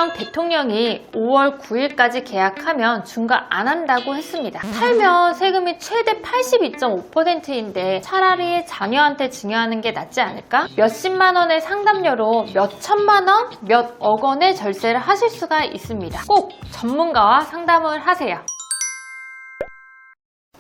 이재명 대통령이 5월 9일까지 계약하면 중과 안 한다고 했습니다. 살면 세금이 최대 82.5%인데 차라리 자녀한테 증여하는 게 낫지 않을까? 몇십만 원의 상담료로 몇천만 원, 몇억 원의 절세를 하실 수가 있습니다. 꼭 전문가와 상담을 하세요.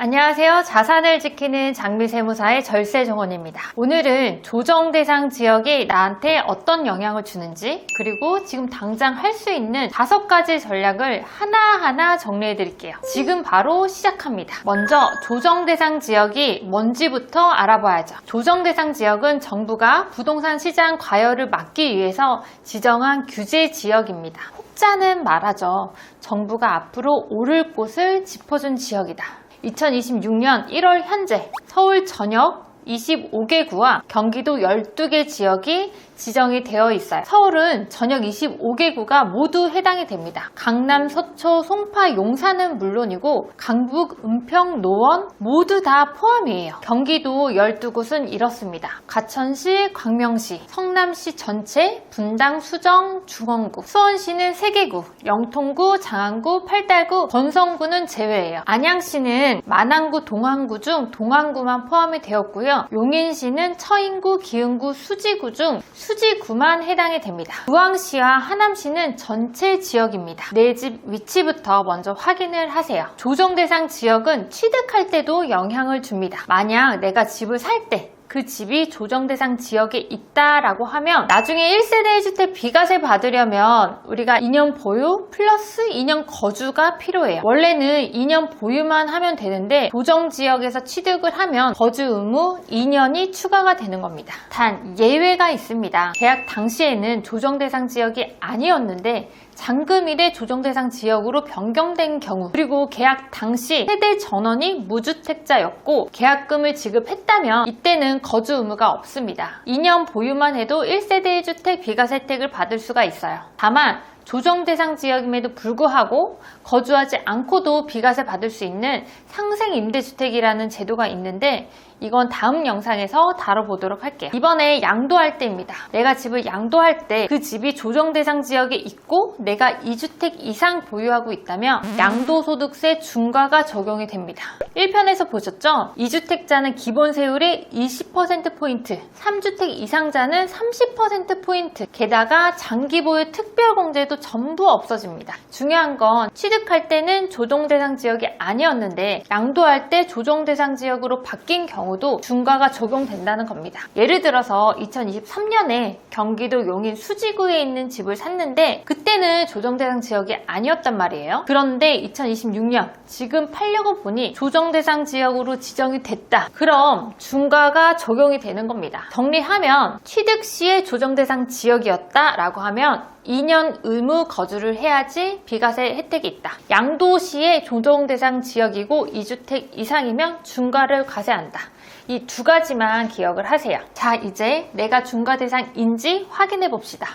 안녕하세요. 자산을 지키는 장미세무사의 절세정원입니다. 오늘은 조정대상 지역이 나한테 어떤 영향을 주는지, 그리고 지금 당장 할 수 있는 5가지 전략을 하나하나 정리해 드릴게요. 지금 바로 시작합니다. 먼저 조정대상 지역이 뭔지부터 알아봐야죠. 조정대상 지역은 정부가 부동산 시장 과열을 막기 위해서 지정한 규제 지역입니다. 혹자는 말하죠. 정부가 앞으로 오를 곳을 짚어준 지역이다. 2026년 1월 현재 서울 전역 25개구와 경기도 12개 지역이 지정이 되어 있어요. 서울은 전역 25개구가 모두 해당이 됩니다. 강남, 서초, 송파, 용산은 물론이고 강북, 은평, 노원 모두 다 포함이에요. 경기도 12곳은 이렇습니다. 가천시, 광명시, 성남시 전체, 분당, 수정, 중원구, 수원시는 3개구, 영통구, 장안구, 팔달구, 권성구는 제외예요. 안양시는 만안구, 동안구 중 동안구만 포함이 되었고요. 용인시는 처인구, 기흥구, 수지구 중 수지구만 해당이 됩니다. 부항시와 하남시는 전체 지역입니다. 내 집 위치부터 먼저 확인을 하세요. 조정대상 지역은 취득할 때도 영향을 줍니다. 만약 내가 집을 살 때 그 집이 조정대상 지역에 있다라고 하면 나중에 1세대 1주택 비과세 받으려면 우리가 2년 보유 플러스 2년 거주가 필요해요. 원래는 2년 보유만 하면 되는데 조정지역에서 취득을 하면 거주 의무 2년이 추가가 되는 겁니다. 단 예외가 있습니다. 계약 당시에는 조정대상 지역이 아니었는데 잔금일에 조정대상 지역으로 변경된 경우, 그리고 계약 당시 세대 전원이 무주택자였고 계약금을 지급했다면 이때는 거주 의무가 없습니다. 2년 보유만 해도 1세대 1주택 비과세 혜택을 받을 수가 있어요. 다만 조정대상 지역임에도 불구하고 거주하지 않고도 비과세 받을 수 있는 상생임대주택이라는 제도가 있는데 이건 다음 영상에서 다뤄보도록 할게요. 이번에 양도할 때입니다. 내가 집을 양도할 때 그 집이 조정대상 지역에 있고 내가 2주택 이상 보유하고 있다면 양도소득세 중과가 적용이 됩니다. 1편에서 보셨죠? 2주택자는 기본세율의 20%포인트, 3주택 이상자는 30%포인트, 게다가 장기보유 특별공제도 전부 없어집니다. 중요한 건 취득할 때는 조정대상 지역이 아니었는데 양도할 때 조정대상 지역으로 바뀐 경우 도 중과가 적용된다는 겁니다. 예를 들어서 2023년에 경기도 용인 수지구에 있는 집을 샀는데 그때는 조정대상 지역이 아니었단 말이에요. 그런데 2026년 지금 팔려고 보니 조정대상 지역으로 지정이 됐다. 그럼 중과가 적용이 되는 겁니다. 정리하면 취득 시에 조정대상 지역이었다 라고 하면 2년 의무 거주를 해야지 비과세 혜택이 있다. 양도 시에 조정대상 지역이고 2주택 이상이면 중과를 과세한다. 이 2가지만 기억을 하세요. 자, 이제 내가 중과 대상인지 확인해 봅시다.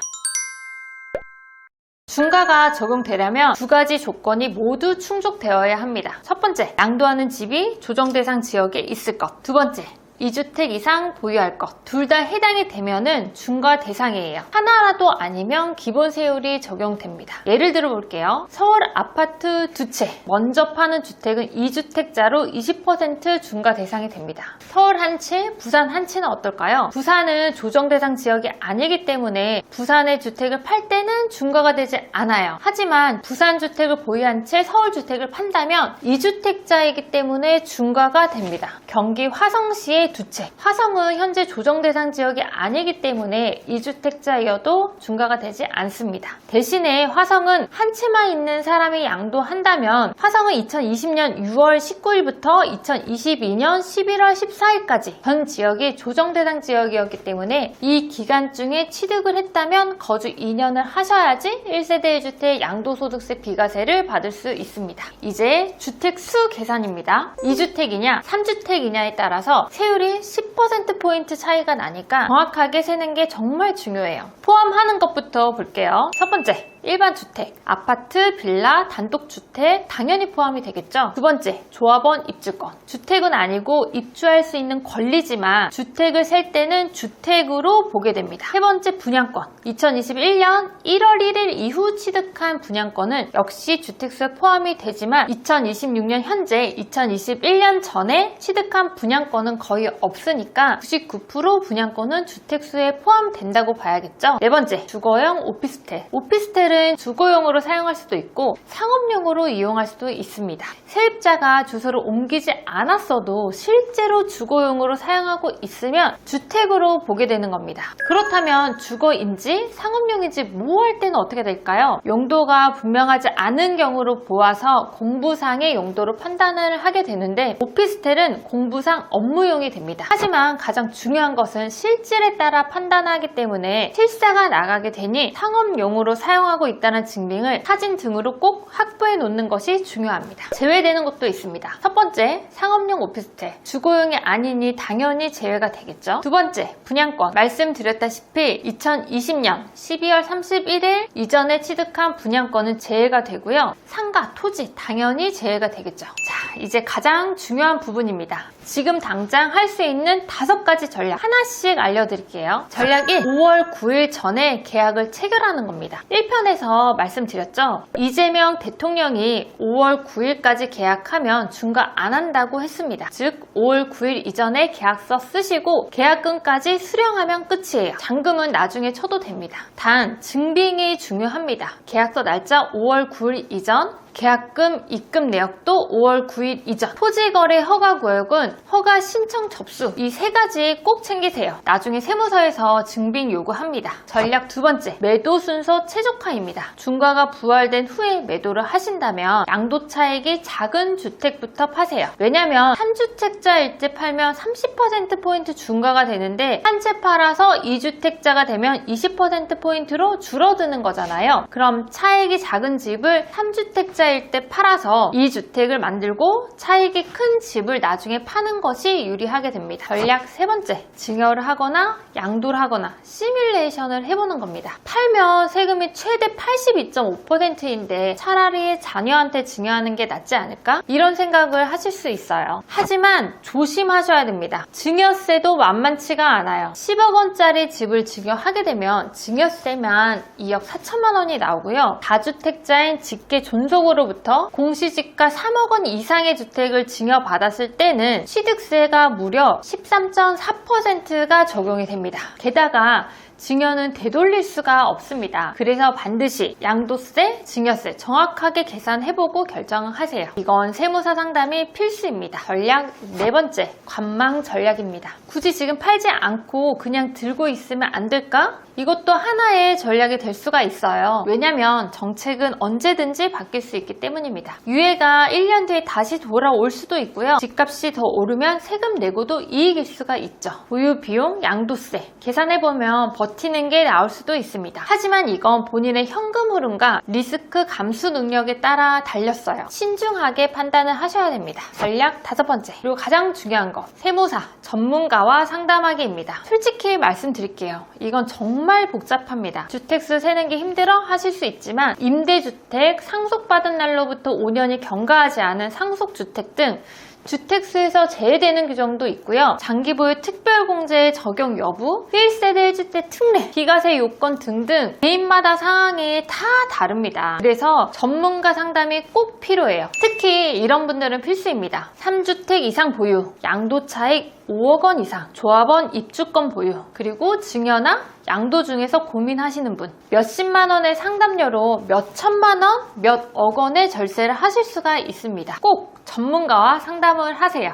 중과가 적용되려면 2가지 조건이 모두 충족되어야 합니다. 첫 번째, 양도하는 집이 조정대상 지역에 있을 것. 두 번째, 2주택 이상 보유할 것. 둘 다 해당이 되면은 중과 대상이에요. 하나라도 아니면 기본세율이 적용됩니다. 예를 들어 볼게요. 서울 아파트 2채. 먼저 파는 주택은 2주택자로 20% 중과 대상이 됩니다. 서울 한 채, 부산 한 채는 어떨까요? 부산은 조정대상 지역이 아니기 때문에 부산의 주택을 팔 때는 중과가 되지 않아요. 하지만 부산 주택을 보유한 채 서울 주택을 판다면 2주택자이기 때문에 중과가 됩니다. 경기 화성시의 2채. 화성은 현재 조정대상 지역이 아니기 때문에 2주택자여도 중과가 되지 않습니다. 대신에 화성은 한 채만 있는 사람이 양도한다면 화성은 2020년 6월 19일부터 2022년 11월 14일까지 전 지역이 조정대상 지역이었기 때문에 이 기간 중에 취득을 했다면 거주 2년을 하셔야지 1세대 1주택 양도소득세 비과세를 받을 수 있습니다. 이제 주택수 계산입니다. 2주택이냐 3주택이냐에 따라서 세율이 10% 10%포인트 차이가 나니까 정확하게 세는 게 정말 중요해요. 포함하는 것부터 볼게요. 첫 번째, 일반 주택, 아파트, 빌라, 단독주택 당연히 포함이 되겠죠. 두 번째, 조합원 입주권. 주택은 아니고 입주할 수 있는 권리지만 주택을 셀 때는 주택으로 보게 됩니다. 세 번째, 분양권. 2021년 1월 1일 이후 취득한 분양권은 역시 주택수에 포함이 되지만 2026년 현재 2021년 전에 취득한 분양권은 거의 없으니까 99% 분양권은 주택수에 포함된다고 봐야겠죠. 네 번째, 주거용 오피스텔. 오피스텔은 주거용으로 사용할 수도 있고 상업용으로 이용할 수도 있습니다. 세입자가 주소를 옮기지 않았어도 실제로 주거용으로 사용하고 있으면 주택으로 보게 되는 겁니다. 그렇다면 주거인지 상업용인지 모호할 때는 어떻게 될까요? 용도가 분명하지 않은 경우로 보아서 공부상의 용도로 판단을 하게 되는데 오피스텔은 공부상 업무용이 됩니다. 하지만 가장 중요한 것은 실질에 따라 판단하기 때문에 실사가 나가게 되니 상업용으로 사용하고 있다는 증빙을 사진 등으로 꼭 확보해 놓는 것이 중요합니다. 제외되는 것도 있습니다. 첫 번째, 상업용 오피스텔. 주거용이 아니니 당연히 제외가 되겠죠. 두 번째, 분양권. 말씀드렸다시피 2020년 12월 31일 이전에 취득한 분양권은 제외가 되고요. 상가, 토지 당연히 제외가 되겠죠. 자, 이제 가장 중요한 부분입니다. 지금 당장 할 수 있는 5가지 전략 하나씩 알려드릴게요. 전략 1, 5월 9일 전에 계약을 체결하는 겁니다. 1편에서 말씀드렸죠. 이재명 대통령이 5월 9일까지 계약하면 중과 안 한다고 했습니다. 즉 5월 9일 이전에 계약서 쓰시고 계약금까지 수령하면 끝이에요. 잔금은 나중에 쳐도 됩니다. 단 증빙이 중요합니다. 계약서 날짜 5월 9일 이전, 계약금, 입금 내역도 5월 9일 이전, 토지거래 허가구역은 허가 신청 접수, 이 3가지 꼭 챙기세요. 나중에 세무서에서 증빙 요구합니다. 전략 두 번째, 매도 순서 최적화입니다. 중과가 부활된 후에 매도를 하신다면 양도 차익이 작은 주택부터 파세요. 왜냐면 3주택자일 때 팔면 30%포인트 중과가 되는데 한 채 팔아서 2주택자가 되면 20%포인트로 줄어드는 거잖아요. 그럼 차익이 작은 집을 3주택자 일 때 팔아서 2주택을 만들고 차익이 큰 집을 나중에 파는 것이 유리하게 됩니다. 전략 세 번째, 증여를 하거나 양도를 하거나 시뮬레이션을 해보는 겁니다. 팔면 세금이 최대 82.5%인데 차라리 자녀한테 증여하는 게 낫지 않을까? 이런 생각을 하실 수 있어요. 하지만 조심하셔야 됩니다. 증여세도 만만치가 않아요. 10억 원짜리 집을 증여하게 되면 증여세만 2억 4천만 원이 나오고요. 다주택자인 직계 존속으로부터 공시지가 3억 원 이상의 주택을 증여받았을 때는 취득세가 무려 13.4%가 적용이 됩니다. 게다가 증여는 되돌릴 수가 없습니다. 그래서 반드시 양도세, 증여세 정확하게 계산해보고 결정하세요. 이건 세무사 상담이 필수입니다. 전략 네 번째, 관망 전략입니다. 굳이 지금 팔지 않고 그냥 들고 있으면 안 될까? 이것도 하나의 전략이 될 수가 있어요. 왜냐면 정책은 언제든지 바뀔 수 있기 때문입니다. 유예가 1년 뒤에 다시 돌아올 수도 있고요. 집값이 더 오르면 세금 내고도 이익일 수가 있죠. 보유 비용, 양도세 계산해보면 버티는 게 나올 수도 있습니다. 하지만 이건 본인의 현금 흐름과 리스크 감수 능력에 따라 달렸어요. 신중하게 판단을 하셔야 됩니다. 전략 다섯 번째, 그리고 가장 중요한 거, 세무사, 전문가와 상담하기입니다. 솔직히 말씀드릴게요. 이건 정말 복잡합니다. 주택수 세는 게 힘들어 하실 수 있지만 임대주택, 상속받은 날로부터 5년이 경과하지 않은 상속주택 등 주택수에서 제외되는 규정도 있고요. 장기보유 특별공제의 적용 여부, 1세대 1주택 특례, 비과세 요건 등등 개인마다 상황이 다 다릅니다. 그래서 전문가 상담이 꼭 필요해요. 특히 이런 분들은 필수입니다. 3주택 이상 보유, 양도차익 5억 원 이상, 조합원 입주권 보유, 그리고 증여나 양도 중에서 고민하시는 분, 몇십만 원의 상담료로 몇천만 원, 몇억 원의 절세를 하실 수가 있습니다. 꼭 전문가와 상담을 하세요.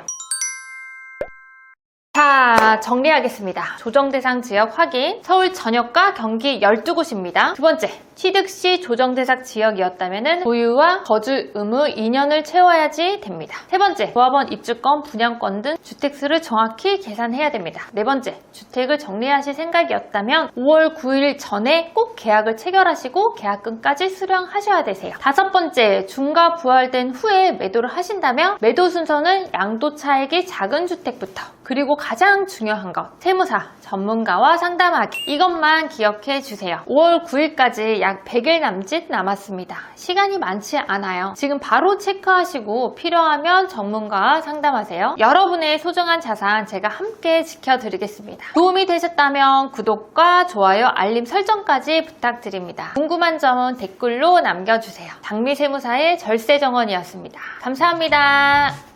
자, 정리하겠습니다. 조정 대상 지역 확인, 서울 전역과 경기 12곳입니다. 두 번째, 취득시 조정대상 지역이었다면 보유와 거주 의무 2년을 채워야지 됩니다. 세 번째, 조합원 입주권, 분양권 등 주택수를 정확히 계산해야 됩니다. 네 번째, 주택을 정리하실 생각이었다면 5월 9일 전에 꼭 계약을 체결하시고 계약금까지 수령하셔야 되세요. 다섯 번째, 중과 부활된 후에 매도를 하신다면 매도 순서는 양도 차익이 작은 주택부터, 그리고 가장 중요한 것, 세무사, 전문가와 상담하기. 이것만 기억해 주세요. 5월 9일까지 약 100일 남짓 남았습니다. 시간이 많지 않아요. 지금 바로 체크하시고 필요하면 전문가와 상담하세요. 여러분의 소중한 자산 제가 함께 지켜드리겠습니다. 도움이 되셨다면 구독과 좋아요, 알림 설정까지 부탁드립니다. 궁금한 점은 댓글로 남겨주세요. 장미세무사의 절세정원이었습니다. 감사합니다.